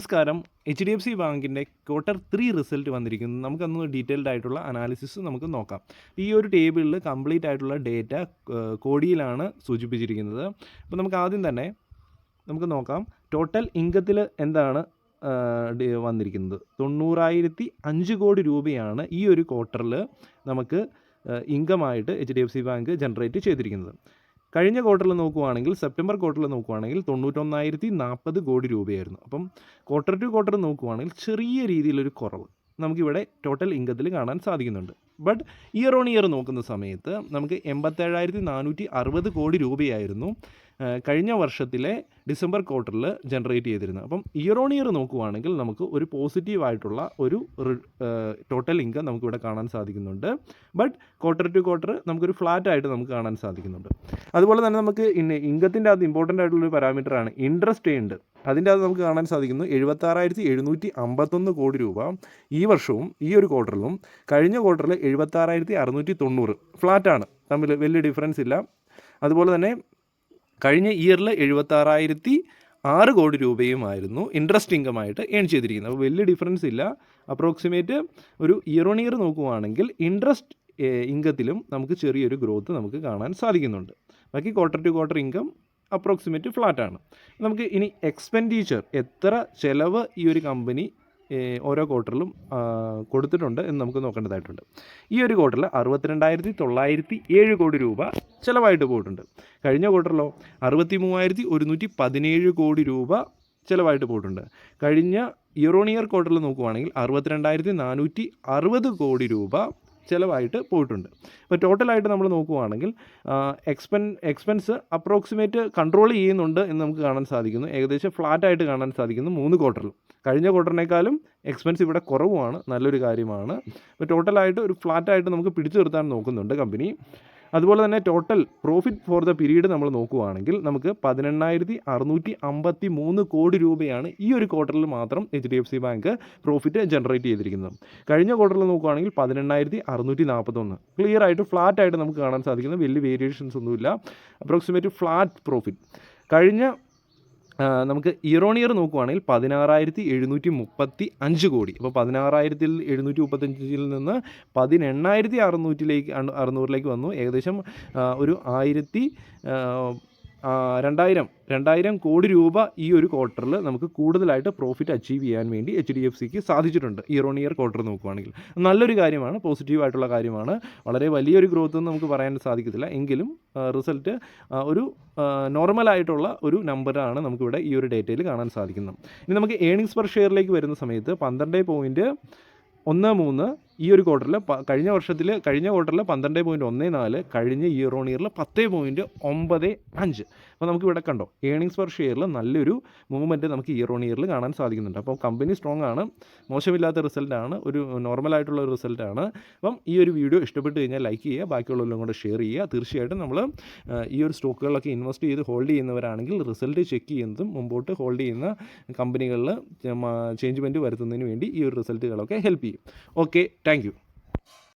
നമസ്കാരം. HDFC ബാങ്കിൻ്റെ Q3 result വന്നിരിക്കുന്നു. നമുക്കൊന്ന് ഡീറ്റെയിൽഡ് ആയിട്ടുള്ള അനാലിസിസ് നമുക്ക് നോക്കാം. ഈ ഒരു ടേബിളിൽ കംപ്ലീറ്റ് ആയിട്ടുള്ള ഡേറ്റ കോഡിയിലാണ് സൂചിപ്പിച്ചിരിക്കുന്നത്. അപ്പോൾ നമുക്ക് ആദ്യം തന്നെ നമുക്ക് നോക്കാം ടോട്ടൽ ഇൻകത്തിൽ എന്താണ് വന്നിരിക്കുന്നത്. 90,005 കോടി രൂപയാണ് ഈ ഒരു ക്വാർട്ടറിൽ നമുക്ക് ഇൻകമായിട്ട് HDFC ബാങ്ക് ജനറേറ്റ് ചെയ്തിരിക്കുന്നത്. കഴിഞ്ഞ ക്വാർട്ടറിൽ നോക്കുവാണെങ്കിൽ സെപ്റ്റംബർ ക്വാർട്ടറിൽ നോക്കുവാണെങ്കിൽ 91,040 കോടി രൂപയായിരുന്നു. അപ്പം ക്വാർട്ടർ ടു ക്വാർട്ടർ നോക്കുവാണെങ്കിൽ ചെറിയ രീതിയിലൊരു കുറവ് നമുക്കിവിടെ ടോട്ടൽ ഇൻകത്തിൽ കാണാൻ സാധിക്കുന്നുണ്ട്. ബട്ട് ഇയർ ഓൺ ഇയർ നോക്കുന്ന സമയത്ത് നമുക്ക് 87,460 കോടി രൂപയായിരുന്നു കഴിഞ്ഞ വർഷത്തിലെ ഡിസംബർ ക്വാർട്ടറിൽ ജനറേറ്റ് ചെയ്തിരുന്നത്. അപ്പം ഇയർ ഓൺ ഇയർ നോക്കുവാണെങ്കിൽ നമുക്ക് ഒരു പോസിറ്റീവായിട്ടുള്ള ഒരു ടോട്ടൽ ഇൻകം നമുക്കിവിടെ കാണാൻ സാധിക്കുന്നുണ്ട്. ബട്ട് ക്വാർട്ടർ ടു ക്വാർട്ടർ നമുക്കൊരു ഫ്ലാറ്റായിട്ട് നമുക്ക് കാണാൻ സാധിക്കുന്നുണ്ട്. അതുപോലെ തന്നെ നമുക്ക് ഇൻകത്തിൻ്റെ അത് ഇമ്പോർട്ടൻ്റ് ആയിട്ടുള്ളൊരു പാരാമീറ്ററാണ് ഇൻട്രസ്റ്റ് ഉണ്ട്. അതിൻ്റെ അത് നമുക്ക് കാണാൻ സാധിക്കുന്നു 76,751 കോടി രൂപ ഈ വർഷവും ഈ ഒരു ക്വാർട്ടറിലും കഴിഞ്ഞ ക്വാർട്ടറിൽ 76,690 ഫ്ലാറ്റാണ്, തമ്മിൽ വലിയ ഡിഫറൻസ് ഇല്ല. അതുപോലെ തന്നെ കഴിഞ്ഞ ഇയറിൽ 76,006 കോടി രൂപയുമായിരുന്നു ഇൻട്രസ്റ്റ് ഇൻകമായിട്ട് ഏൺ ചെയ്തിരിക്കുന്നത്. അപ്പോൾ വലിയ ഡിഫറൻസ് ഇല്ല. അപ്രോക്സിമേറ്റ് ഒരു ഇയർ ഓൺ ഇയർ നോക്കുവാണെങ്കിൽ ഇൻട്രസ്റ്റ് ഇൻകത്തിലും നമുക്ക് ചെറിയൊരു ഗ്രോത്ത് നമുക്ക് കാണാൻ സാധിക്കുന്നുണ്ട്. ബാക്കി quarter to quarter income approximate ഫ്ലാറ്റാണ്. നമുക്ക് ഇനി എക്സ്പെൻഡിച്ചർ എത്ര ചിലവ് ഈ ഒരു കമ്പനി ഓരോ ക്വാർട്ടറിലും കൊടുത്തിട്ടുണ്ട് എന്ന് നമുക്ക് നോക്കേണ്ടതായിട്ടുണ്ട്. ഈ ഒരു ക്വാർട്ടറിൽ 62,907 കോടി രൂപ ചിലവായിട്ട് പോയിട്ടുണ്ട്. കഴിഞ്ഞ ക്വാർട്ടറിലോ 63,117 കോടി രൂപ ചിലവായിട്ട് പോയിട്ടുണ്ട്. കഴിഞ്ഞ ഇയർ ഓൺ ഇയർ ക്വാർട്ടറിൽ നോക്കുവാണെങ്കിൽ 62,460 കോടി രൂപ ചിലവായിട്ട് പോയിട്ടുണ്ട്. ഇപ്പോൾ ടോട്ടലായിട്ട് നമ്മൾ നോക്കുവാണെങ്കിൽ എക്സ്പെൻസ് അപ്രോക്സിമേറ്റ് കൺട്രോൾ ചെയ്യുന്നുണ്ട് എന്ന് നമുക്ക് കാണാൻ സാധിക്കുന്നു. ഏകദേശം ഫ്ലാറ്റായിട്ട് കാണാൻ സാധിക്കുന്നു 3 ക്വാർട്ടറിലും. കഴിഞ്ഞ ക്വാർട്ടറിനേക്കാളും എക്സ്പെൻസ് ഇവിടെ കുറവുമാണ്, നല്ലൊരു കാര്യമാണ്. ഇപ്പോൾ ടോട്ടലായിട്ട് ഒരു ഫ്ലാറ്റായിട്ട് നമുക്ക് പിടിച്ചു നിർത്താൻ നോക്കുന്നുണ്ട് കമ്പനി. അതുപോലെ തന്നെ total profit for the period നമ്മൾ നോക്കുവാണെങ്കിൽ നമുക്ക് 18,653 കോടി രൂപയാണ് ഈ ഒരു ക്വാർട്ടറിൽ മാത്രം HDFC ബാങ്ക് പ്രോഫിറ്റ് ജനറേറ്റ് ചെയ്തിരിക്കുന്നത്. കഴിഞ്ഞ ക്വാർട്ടറിൽ നോക്കുവാണെങ്കിൽ 18,641. ക്ലിയർ ആയിട്ട് ഫ്ലാറ്റ് ആയിട്ട് നമുക്ക് കാണാൻ സാധിക്കുന്നത്, വലിയ വേരിയേഷൻസ് ഒന്നുമില്ല. Approximate flat profit. കഴിഞ്ഞ നമുക്ക് ഇയർ ഓൺ ഇയർ നോക്കുവാണെങ്കിൽ 16,735 കോടി. അപ്പോൾ 16,735 നിന്ന് 18,600 വന്നു. ഏകദേശം ഒരു 2,000 കോടി രൂപ ഈ ഒരു ക്വാർട്ടറിൽ നമുക്ക് കൂടുതലായിട്ട് പ്രോഫിറ്റ് അച്ചീവ് ചെയ്യാൻ വേണ്ടി HDFCക്ക് സാധിച്ചിട്ടുണ്ട്. ഇയർ ഓൺ ഇയർ ക്വാർട്ടർ നോക്കുവാണെങ്കിൽ നല്ലൊരു കാര്യമാണ്, പോസിറ്റീവായിട്ടുള്ള കാര്യമാണ്. വളരെ വലിയൊരു ഗ്രോത്ത് ഒന്നും നമുക്ക് പറയാൻ സാധിക്കത്തില്ല, എങ്കിലും റിസൾട്ട് ഒരു നോർമലായിട്ടുള്ള ഒരു നമ്പറാണ് നമുക്കിവിടെ ഈ ഒരു ഡേറ്റയിൽ കാണാൻ സാധിക്കുന്നത്. ഇനി നമുക്ക് ഏണിങ്സ് പെർ ഷെയറിലേക്ക് വരുന്ന സമയത്ത് 12.13 ഈ ഒരു ക്വാർട്ടറിൽ കഴിഞ്ഞ ക്വാർട്ടറിൽ 12.14, കഴിഞ്ഞ ഇയർ ഓൺ ഇയറിൽ 10.95. അപ്പോൾ നമുക്ക് ഇവിടെ കണ്ടോ ഏണിങ്സ് പെർ ഷെയറിൽ നല്ലൊരു മൂവ്മെൻറ്റ് നമുക്ക് ഇയർ ഓൺ ഇയറിൽ കാണാൻ സാധിക്കുന്നുണ്ട്. അപ്പോൾ കമ്പനി സ്ട്രോങ് ആണ്, മോശമില്ലാത്ത റിസൾട്ടാണ്, ഒരു നോർമലായിട്ടുള്ള ഒരു റിസൾട്ടാണ്. അപ്പം ഈ ഒരു വീഡിയോ ഇഷ്ടപ്പെട്ട് കഴിഞ്ഞാൽ ലൈക്ക് ചെയ്യുക, ബാക്കിയുള്ളവരെല്ലാം കൂടെ ഷെയർ ചെയ്യുക. തീർച്ചയായിട്ടും നമ്മൾ ഈ ഒരു സ്റ്റോക്കുകളിലൊക്കെ ഇൻവെസ്റ്റ് ചെയ്ത് ഹോൾഡ് ചെയ്യുന്നവരാണെങ്കിൽ റിസൾട്ട് ചെക്ക് ചെയ്യുന്നതും മുമ്പോട്ട് ഹോൾഡ് ചെയ്യുന്ന കമ്പനികളിൽ ചേഞ്ച്മെൻറ്റ് വരുത്തുന്നതിന് വേണ്ടി ഈ ഒരു റിസൾട്ടുകളൊക്കെ ഹെൽപ്പ് ചെയ്യും. Okay, thank you.